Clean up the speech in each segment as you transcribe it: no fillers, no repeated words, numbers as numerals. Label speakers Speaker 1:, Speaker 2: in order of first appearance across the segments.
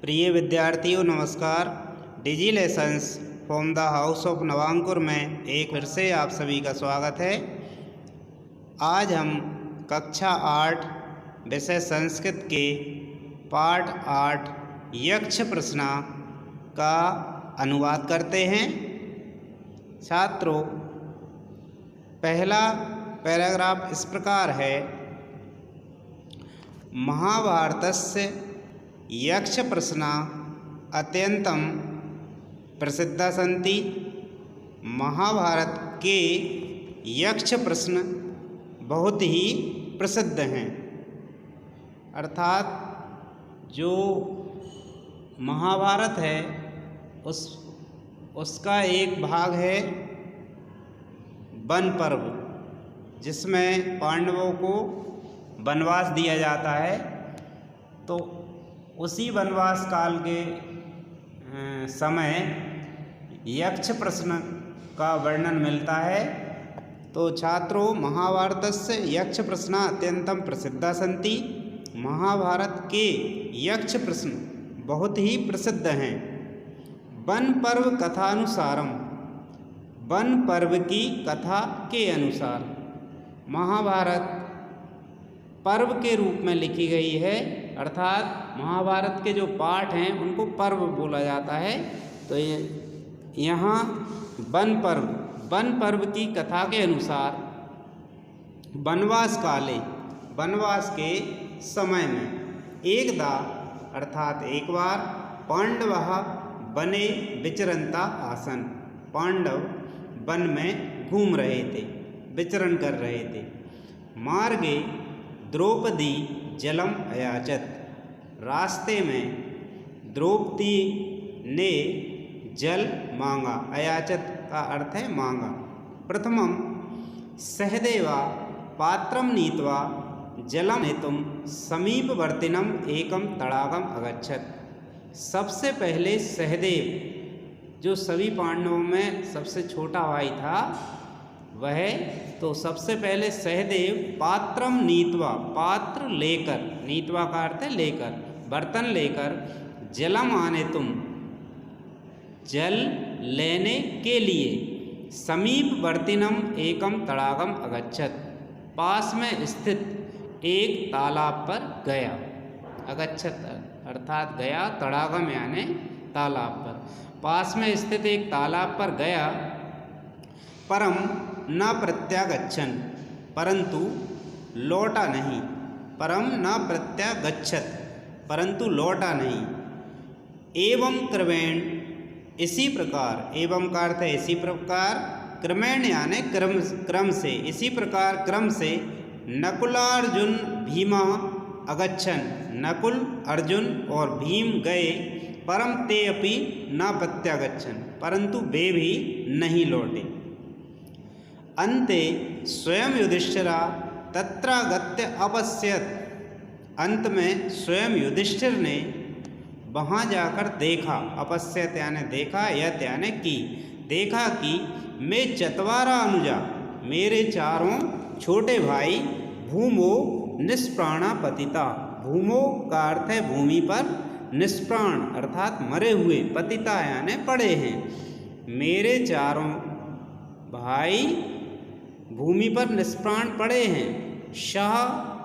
Speaker 1: प्रिय विद्यार्थियों नमस्कार। Digi lessons from the house of Navankur में एक फिर से आप सभी का स्वागत है। आज हम कक्षा 8 विषय संस्कृत के पाठ 8 यक्ष प्रश्न का अनुवाद करते हैं। छात्रों, पहला पैराग्राफ इस प्रकार है। महाभारतस्य यक्ष प्रश्न अत्यंतम प्रसिद्धा सन्ति। महाभारत के यक्ष प्रश्न बहुत ही प्रसिद्ध हैं। अर्थात जो महाभारत है उसका एक भाग है वन पर्व, जिसमें पांडवों को वनवास दिया जाता है। तो उसी वनवास काल के समय यक्ष प्रश्न का वर्णन मिलता है। तो छात्रों, महाभारतस्य यक्ष प्रश्न अत्यंतम प्रसिद्धा सन्ति। महाभारत के यक्ष प्रश्न बहुत ही प्रसिद्ध हैं। वन पर्व कथानुसारम, वन पर्व की कथा के अनुसार महाभारत पर्व के रूप में लिखी गई है। अर्थात महाभारत के जो पाठ हैं उनको पर्व बोला जाता है। तो यहाँ वन पर्व की कथा के अनुसार वनवास काले, वनवास के समय में एकदा अर्थात एक बार पांडवः वने विचरन्ता आसन, पांडव वन में घूम रहे थे, विचरण कर रहे थे। मार्गे द्रौपदी जलम अयाचत, रास्ते में द्रौपदी ने जल मांगा। अयाचत का अर्थ है मांगा। प्रथमम सहदेवा पात्रम नीत्वा जलम नेतुम समीपवर्तिनम एकम तड़ागम अगच्छत। सबसे पहले सहदेव, जो सभी पांडवों में सबसे छोटा भाई था, वह तो सबसे पहले सहदेव पात्रम नीत्वा, पात्र लेकर, नीत्वा का अर्थ है लेकर, बर्तन लेकर, जलम आने तुम, जल लेने के लिए, समीपवर्तिनम एकम तड़ागम अगच्छत, पास में स्थित एक तालाब पर गया। अगच्छत अर्थात गया, तड़ागम यानी तालाब पर, पास में स्थित एक तालाब पर गया। परम न प्रत्यागच्छन, परंतु लौटा नहीं। परम न प्रत्यागच्छत, परंतु लौटा नहीं। एवं क्रमेण, इसी प्रकार, एवं का अर्थ है इसी प्रकार, क्रमेण यानी क्रम से, इसी प्रकार क्रम से नकुलार्जुन भीमा अगच्छन, नकुल, अर्जुन और भीम गए। परम ते अपि न प्रत्यागच्छन, परंतु वे भी नहीं लौटे। अन्ते स्वयं युधिष्ठिरा तत्रागत्य अपश्यत, अंत में स्वयं युधिष्ठिर ने वहाँ जाकर देखा। अपश्यत यानी देखा, यत यानी की, देखा कि मैं चत्वारा अनुजा, मेरे चारों छोटे भाई, भूमो निष्प्राणा पतिता, भूमो का अर्थ है भूमि पर, निष्प्राण अर्थात मरे हुए, पतिता यानी पड़े हैं। मेरे चारों भाई भूमि पर निष्प्राण पड़े हैं। सह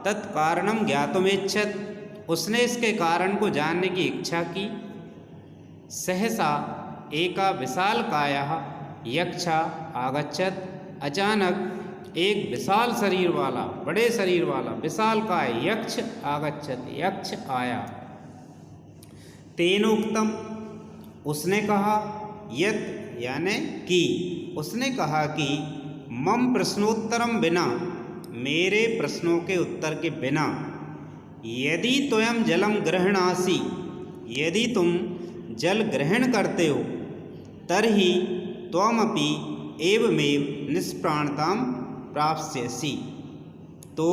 Speaker 1: तत्कारणम ज्ञातुमेच्छत, उसने इसके कारण को जानने की इच्छा की। सहसा एका विशालकायः यक्षा आगच्छत, अचानक एक विशाल शरीर वाला, बड़े शरीर वाला विशालकाय यक्ष आगच्छत, यक्ष आया। तेनोक्तम, उसने कहा, यत यानी कि, उसने कहा कि मम प्रश्नोत्तरम बिना, मेरे प्रश्नों के उत्तर के बिना, यदि त्वयं जलम गृह्णासि, यदि तुम जल ग्रहण करते हो, तर्हि त्वमपि एवमेव निष्प्राणतां प्राप्स्यसि, तो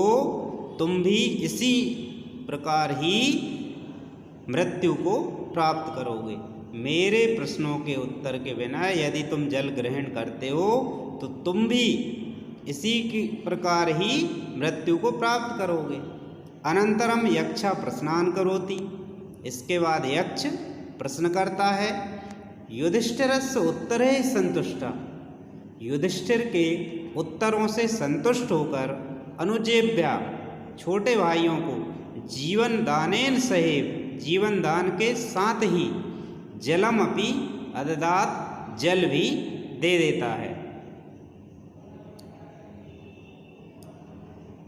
Speaker 1: तुम भी इसी प्रकार ही मृत्यु को प्राप्त करोगे। मेरे प्रश्नों के उत्तर के बिना यदि तुम जल ग्रहण करते हो तो तुम भी इसी की प्रकार ही मृत्यु को प्राप्त करोगे। अनंतरम यक्षा प्रश्नान करोति, इसके बाद यक्ष प्रश्न करता है, युधिष्ठिरस्य उत्तरे संतुष्टा, युधिष्ठिर के उत्तरों से संतुष्ट होकर अनुजेभ्या छोटे भाइयों को जीवन दानेन सहेव जीवन दान के साथ ही जलम अपि अददात जल भी दे देता है।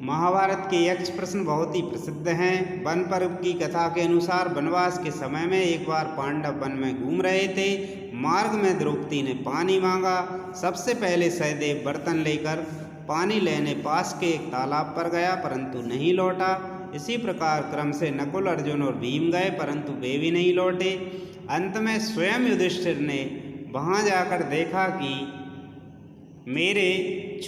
Speaker 1: महाभारत के यक्ष प्रश्न बहुत ही प्रसिद्ध हैं। वन पर्व की कथा के अनुसार वनवास के समय में एक बार पांडव वन में घूम रहे थे। मार्ग में द्रौपदी ने पानी मांगा। सबसे पहले सहदेव बर्तन लेकर पानी लेने पास के एक तालाब पर गया, परंतु नहीं लौटा। इसी प्रकार क्रम से नकुल, अर्जुन और भीम गए, परंतु वे भी नहीं लौटे। अंत में स्वयं युधिष्ठिर ने वहाँ जाकर देखा कि मेरे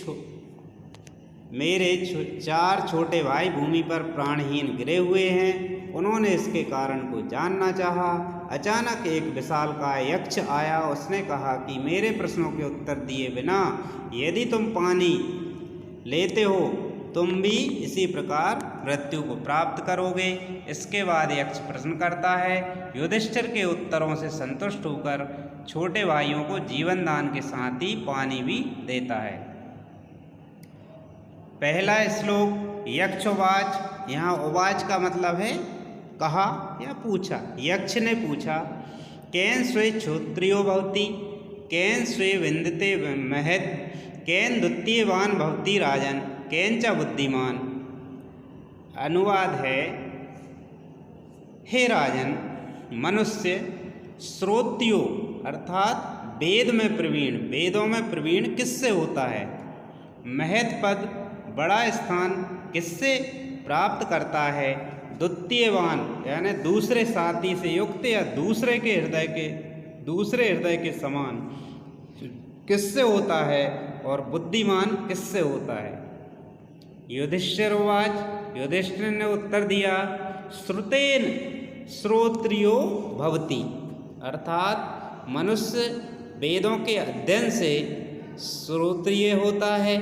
Speaker 1: 4 छोटे भाई भूमि पर प्राणहीन गिरे हुए हैं। उन्होंने इसके कारण को जानना चाहा। अचानक एक विशालकाय यक्ष आया। उसने कहा कि मेरे प्रश्नों के उत्तर दिए बिना यदि तुम पानी लेते हो तुम भी इसी प्रकार मृत्यु को प्राप्त करोगे। इसके बाद यक्ष प्रश्न करता है, युधिष्ठिर के उत्तरों से संतुष्ट होकर छोटे भाइयों को जीवन दान के साथ ही पानी भी देता है। पहला श्लोक यक्ष उवाच। यहाँ उवाच का मतलब है कहा या पूछा। यक्ष ने पूछा, कैन स्वे क्षोत्रियो भवति, कैन स्वे विंदते महत, कैन द्वितीयवान भवति राजन, कैन च बुद्धिमान। अनुवाद है, हे राजन, मनुष्य श्रोत्रियो अर्थात वेद में प्रवीण, वेदों में प्रवीण किससे होता है? महत पद बड़ा स्थान किससे प्राप्त करता है? द्वितीयवान यानी दूसरे साथी से युक्त या दूसरे हृदय के समान किससे होता है? और बुद्धिमान किससे होता है? युधिष्ठिर उवाच। युधिष्ठिर ने उत्तर दिया, श्रुतेन श्रोत्रियो भवति अर्थात मनुष्य वेदों के अध्ययन से श्रोत्रिय होता है।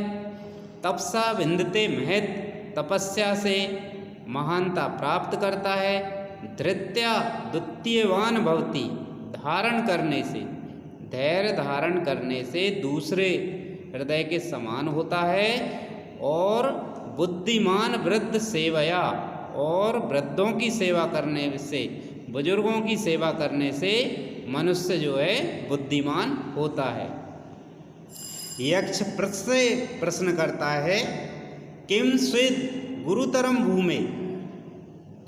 Speaker 1: तपसा विंदते महत तपस्या से महानता प्राप्त करता है। धृत्या द्वितीयवान भवति धारण करने से, धैर्य धारण करने से दूसरे हृदय के समान होता है। और बुद्धिमान वृद्ध सेवया और वृद्धों की सेवा करने से, बुजुर्गों की सेवा करने से मनुष्य जो है बुद्धिमान होता है। यक्ष प्रश्न करता है, किम स्वेद गुरुतरम भूमे,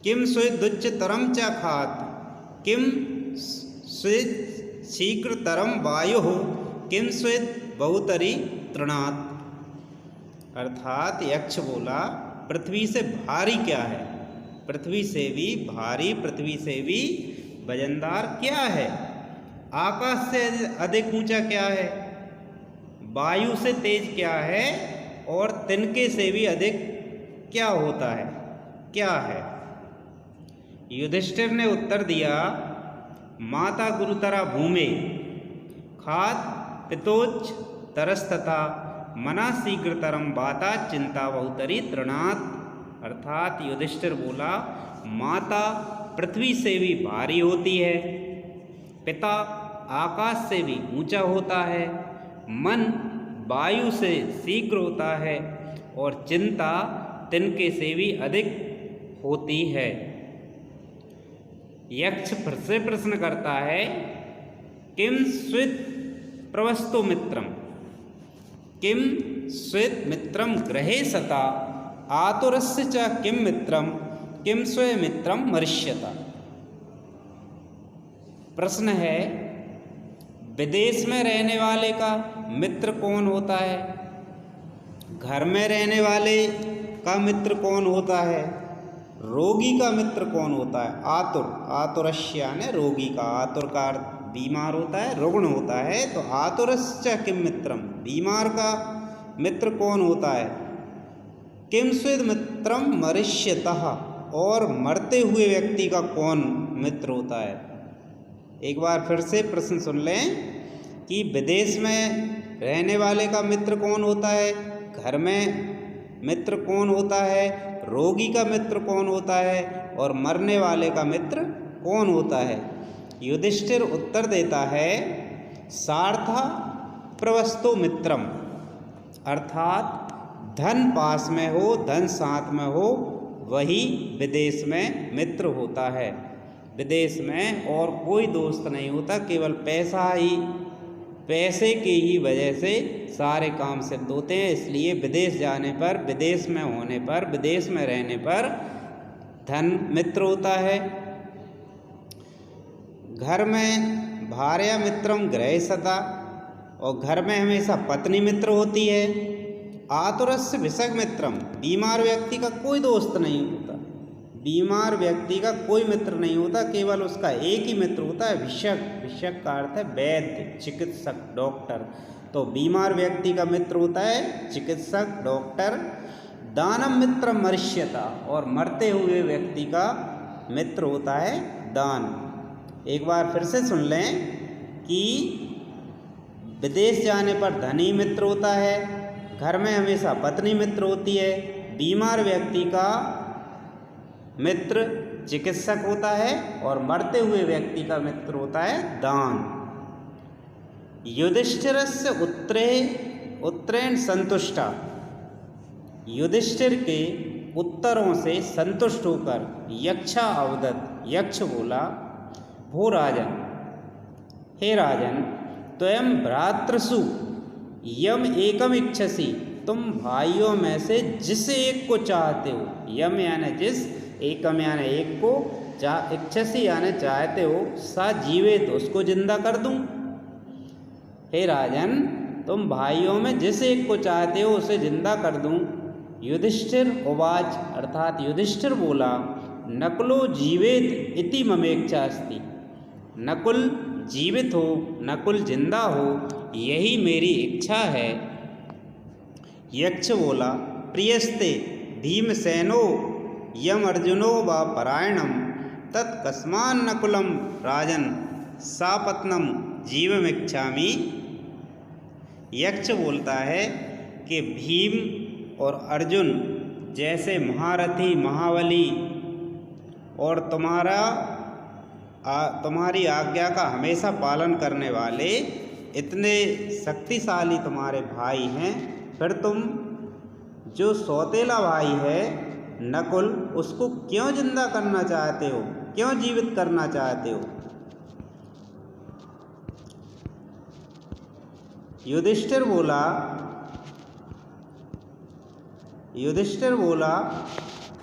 Speaker 1: किम स्वेद उच्चतरम च खात, किम स्वेद शीघ्रतरम वायु, किम स्वेद बहुतरी तृणात्। अर्थात यक्ष बोला, पृथ्वी से भारी क्या है? पृथ्वी से भी भारी, पृथ्वी से भी वजनदार क्या है? आकाश से अधिक ऊंचा क्या है? वायु से तेज क्या है? और तिनके से भी अधिक क्या होता है? क्या है? युधिष्ठिर ने उत्तर दिया, माता गुरुतरा भूमे खात पितोच्च तरस्तथा मना शीघ्रतरम बाता चिंता बहुतरी तृणात्। अर्थात युधिष्ठिर बोला, माता पृथ्वी से भी भारी होती है, पिता आकाश से भी ऊंचा होता है, मन वायु से शीघ्र होता है और चिंता तिनके से भी अधिक होती है। यक्ष फिर से प्रश्न करता है, किम स्वित प्रवस्तो मित्रम, किम स्वेद मित्रम ग्रहे सता आतुरस्य च किम मित्रम, किम स्वे मित्रम मरिष्यता। प्रश्न है, विदेश में रहने वाले का मित्र कौन होता है? घर में रहने वाले का मित्र कौन होता है? रोगी का मित्र कौन होता है? आतुर, आतुरस्य यानी रोगी का, आतुर का बीमार होता है, रुग्ण होता है। तो आतुरस्य किम मित्रम, बीमार का मित्र कौन होता है? किम स्वेद मित्रम मरिष्यतः, और मरते हुए व्यक्ति का कौन मित्र होता है? एक बार फिर से प्रश्न सुन लें कि विदेश में रहने वाले का मित्र कौन होता है, घर में मित्र कौन होता है, रोगी का मित्र कौन होता है और मरने वाले का मित्र कौन होता है? युधिष्ठिर उत्तर देता है सार्था प्रवस्तो मित्रम, अर्थात धन पास में हो, धन साथ में हो, वही विदेश में मित्र होता है। विदेश में और कोई दोस्त नहीं होता, केवल पैसे की ही वजह से सारे काम सिद्ध होते हैं। इसलिए विदेश जाने पर, विदेश में होने पर, विदेश में रहने पर धन मित्र होता है। घर में भार्या मित्रम गृहे सदा, और घर में हमेशा पत्नी मित्र होती है। आतुरस्य भिषक मित्रम, बीमार व्यक्ति का कोई दोस्त नहीं होता, बीमार व्यक्ति का कोई मित्र नहीं होता, केवल उसका एक ही मित्र होता है, भिषक। भिषक का अर्थ है वैद्य, चिकित्सक, डॉक्टर। तो बीमार व्यक्ति का मित्र होता है चिकित्सक, डॉक्टर। दानम मित्र मर्ष्यता, और मरते हुए व्यक्ति का मित्र होता है दान। एक बार फिर से सुन लें कि विदेश जाने पर धनी मित्र होता है, घर में हमेशा पत्नी मित्र होती है, बीमार व्यक्ति का मित्र चिकित्सक होता है, और मरते हुए व्यक्ति का मित्र होता है दान। युधिष्ठिरस्य उत्तरेण संतुष्टा, युधिष्ठिर के उत्तरों से संतुष्ट होकर यक्षा अवदत्, यक्ष बोला, भो राजन, हे राजन, त्वयं भ्रातृषु यम एकम इच्छसि, तुम भाइयों में से जिस एक को चाहते हो, यम यानी जिस, एकम यानी एक को, इच्छसि यानी चाहते हो, सा जीवे, तो उसको जिंदा कर दूं। हे राजन, तुम भाइयों में जिस एक को चाहते हो उसे जिंदा कर दूं। युधिष्ठिर उवाच, अर्थात युधिष्ठिर बोला, नकुलो जीवेत इति ममेच्छा अस्ति, नकुल जीवित हो, नकुल जिंदा हो, यही मेरी इच्छा है। यक्ष बोला, प्रियस्ते भीमसेनो यम अर्जुनो व परायणम तत्कस्मान नकुलम राजन सापत्नम जीवमिच्छामि। यक्ष बोलता है कि भीम और अर्जुन जैसे महारथी, महाबली और तुम्हारी आज्ञा का हमेशा पालन करने वाले इतने शक्तिशाली तुम्हारे भाई हैं, फिर तुम जो सौतेला भाई है नकुल, उसको क्यों जिंदा करना चाहते हो, क्यों जीवित करना चाहते हो? युधिष्ठिर बोला,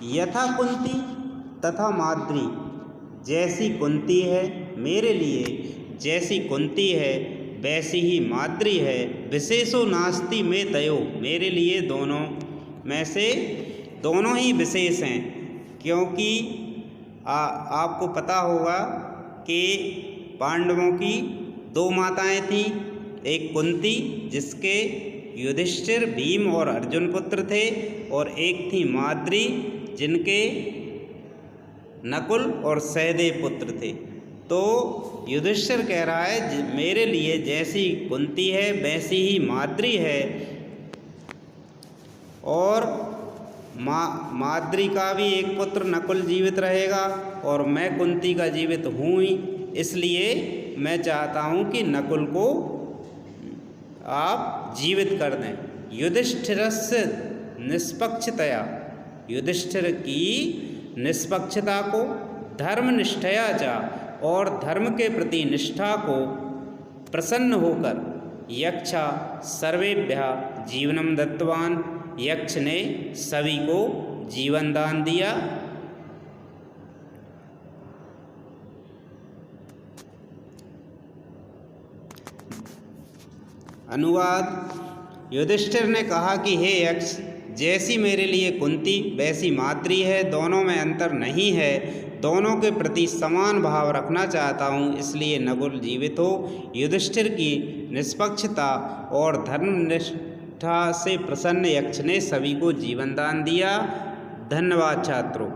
Speaker 1: यथा कुंती तथा माद्री, जैसी कुंती है मेरे लिए, जैसी कुंती है वैसी ही माद्री है। विशेषो नास्ति में तयो, मेरे लिए दोनों में से दोनों ही विशेष हैं। क्योंकि आपको पता होगा कि पांडवों की दो माताएं थीं, एक कुंती जिसके युधिष्ठिर, भीम और अर्जुन पुत्र थे, और एक थी माद्री जिनके नकुल और सहदेव पुत्र थे। तो युधिष्ठिर कह रहा है मेरे लिए जैसी कुंती है वैसी ही माद्री है, और माद्री का भी एक पुत्र नकुल जीवित रहेगा, और मैं कुंती का जीवित हूँ ही, इसलिए मैं चाहता हूँ कि नकुल को आप जीवित कर दें। युधिष्ठिरस्य निष्पक्षतया, युधिष्ठिर की निष्पक्षता को, धर्मनिष्ठया चा, और धर्म के प्रति निष्ठा को प्रसन्न होकर यक्षा सर्वेभ्यः जीवनम दत्तवान, यक्ष ने सभी को जीवन दान दिया। अनुवाद। युधिष्ठिर ने कहा कि हे यक्ष, जैसी मेरे लिए कुंती वैसी माद्री है, दोनों में अंतर नहीं है, दोनों के प्रति समान भाव रखना चाहता हूँ, इसलिए नकुल जीवित हो। युधिष्ठिर की निष्पक्षता और धर्मनिष्ठा से प्रसन्न यक्ष ने सभी को जीवन दान दिया। धन्यवाद छात्रों।